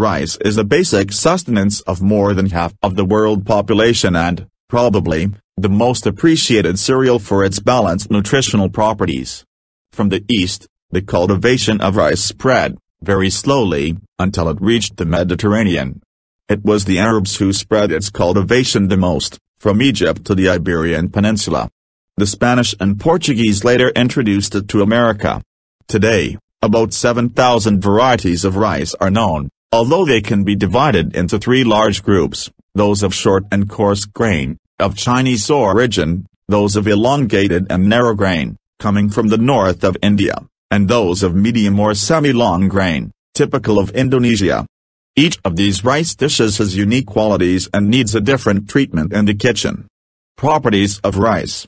Rice is the basic sustenance of more than half of the world population and, probably, the most appreciated cereal for its balanced nutritional properties. From the east, the cultivation of rice spread, very slowly, until it reached the Mediterranean. It was the Arabs who spread its cultivation the most, from Egypt to the Iberian Peninsula. The Spanish and Portuguese later introduced it to America. Today, about 7,000 varieties of rice are known, although they can be divided into three large groups, those of short and coarse grain, of Chinese origin, those of elongated and narrow grain, coming from the north of India, and those of medium or semi-long grain, typical of Indonesia. Each of these rice dishes has unique qualities and needs a different treatment in the kitchen. Properties of rice.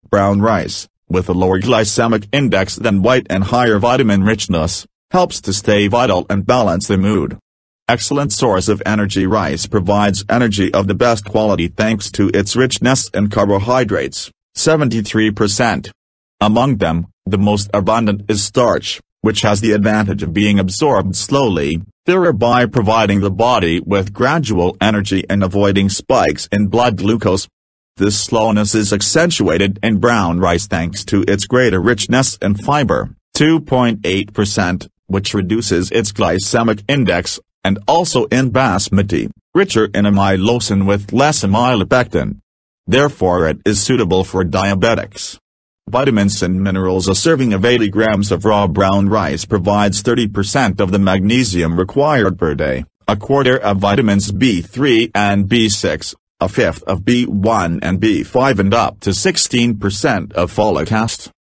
Brown rice, with a lower glycemic index than white and higher vitamin richness, helps to stay vital and balance the mood. Excellent source of energy. Rice provides energy of the best quality thanks to its richness in carbohydrates, 73%. Among them, the most abundant is starch, which has the advantage of being absorbed slowly, thereby providing the body with gradual energy and avoiding spikes in blood glucose. This slowness is accentuated in brown rice thanks to its greater richness in fiber, 2.8%, which reduces its glycemic index, and also in basmati, richer in amylosin with less amylopectin. Therefore it is suitable for diabetics. Vitamins and minerals. A serving of 80 grams of raw brown rice provides 30% of the magnesium required per day, a quarter of vitamins B3 and B6, a fifth of B1 and B5 and up to 16% of folic acid.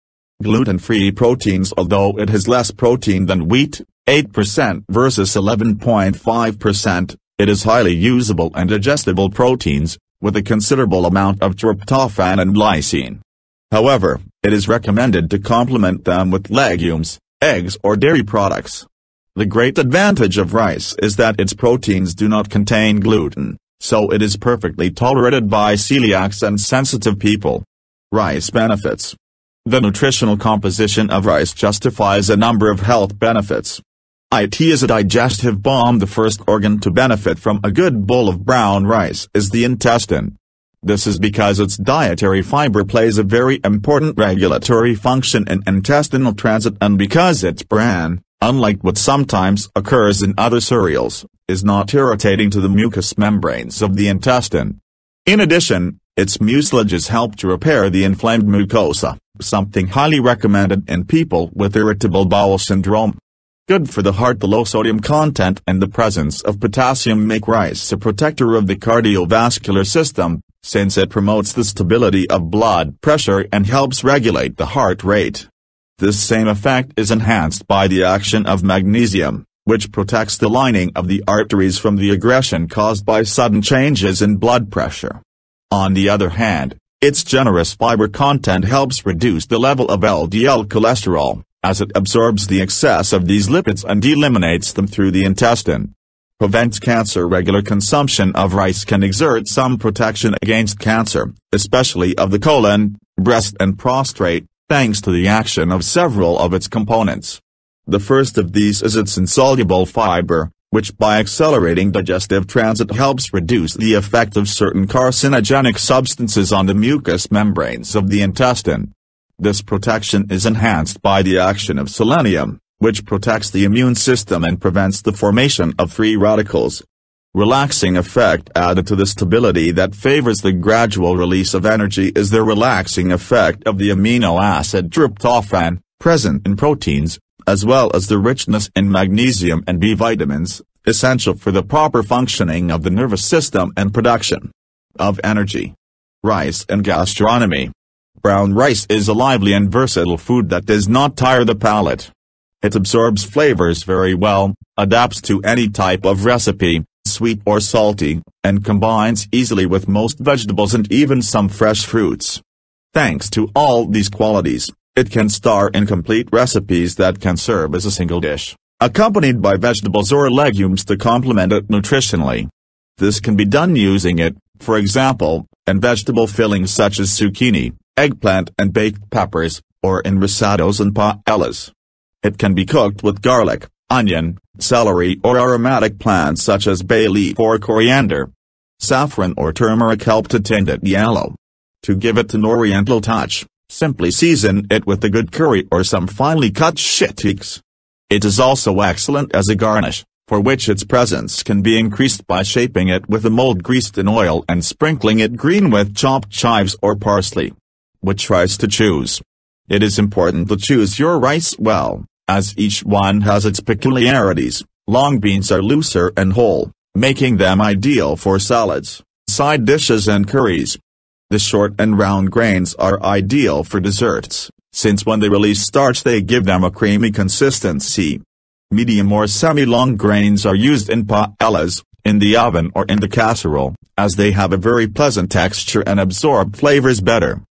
Gluten-free proteins. Although it has less protein than wheat, 8% versus 11.5%, it is highly usable and digestible proteins, with a considerable amount of tryptophan and lysine. However, it is recommended to complement them with legumes, eggs or dairy products. The great advantage of rice is that its proteins do not contain gluten, so it is perfectly tolerated by celiacs and sensitive people. Rice benefits. The nutritional composition of rice justifies a number of health benefits. It is a digestive bomb. The first organ to benefit from a good bowl of brown rice is the intestine. This is because its dietary fiber plays a very important regulatory function in intestinal transit and because its bran, unlike what sometimes occurs in other cereals, is not irritating to the mucous membranes of the intestine. In addition, its mucilages help to repair the inflamed mucosa, something highly recommended in people with irritable bowel syndrome. Good for the heart. The low sodium content and the presence of potassium make rice a protector of the cardiovascular system, since it promotes the stability of blood pressure and helps regulate the heart rate. This same effect is enhanced by the action of magnesium, which protects the lining of the arteries from the aggression caused by sudden changes in blood pressure. On the other hand, its generous fiber content helps reduce the level of LDL cholesterol, as it absorbs the excess of these lipids and eliminates them through the intestine. Prevents cancer. Regular consumption of rice can exert some protection against cancer, especially of the colon, breast and prostate, thanks to the action of several of its components. The first of these is its insoluble fiber, which by accelerating digestive transit helps reduce the effect of certain carcinogenic substances on the mucous membranes of the intestine. This protection is enhanced by the action of selenium, which protects the immune system and prevents the formation of free radicals. Relaxing effect. Added to the stability that favors the gradual release of energy is the relaxing effect of the amino acid tryptophan, present in proteins, as well as the richness in magnesium and B vitamins, essential for the proper functioning of the nervous system and production of energy. Rice and gastronomy. Brown rice is a lively and versatile food that does not tire the palate. It absorbs flavors very well, adapts to any type of recipe, sweet or salty, and combines easily with most vegetables and even some fresh fruits. Thanks to all these qualities, it can star in complete recipes that can serve as a single dish, accompanied by vegetables or legumes to complement it nutritionally. This can be done using it, for example, in vegetable fillings such as zucchini, eggplant and baked peppers, or in risottos and paellas. It can be cooked with garlic, onion, celery or aromatic plants such as bay leaf or coriander. Saffron or turmeric help to tint it yellow. To give it an oriental touch, simply season it with a good curry or some finely cut shittiks. It is also excellent as a garnish, for which its presence can be increased by shaping it with a mold greased in oil and sprinkling it green with chopped chives or parsley. Which rice to choose? It is important to choose your rice well, as each one has its peculiarities. Long beans are looser and whole, making them ideal for salads, side dishes and curries. The short and round grains are ideal for desserts, since when they release starch they give them a creamy consistency. Medium or semi-long grains are used in paellas, in the oven or in the casserole, as they have a very pleasant texture and absorb flavors better.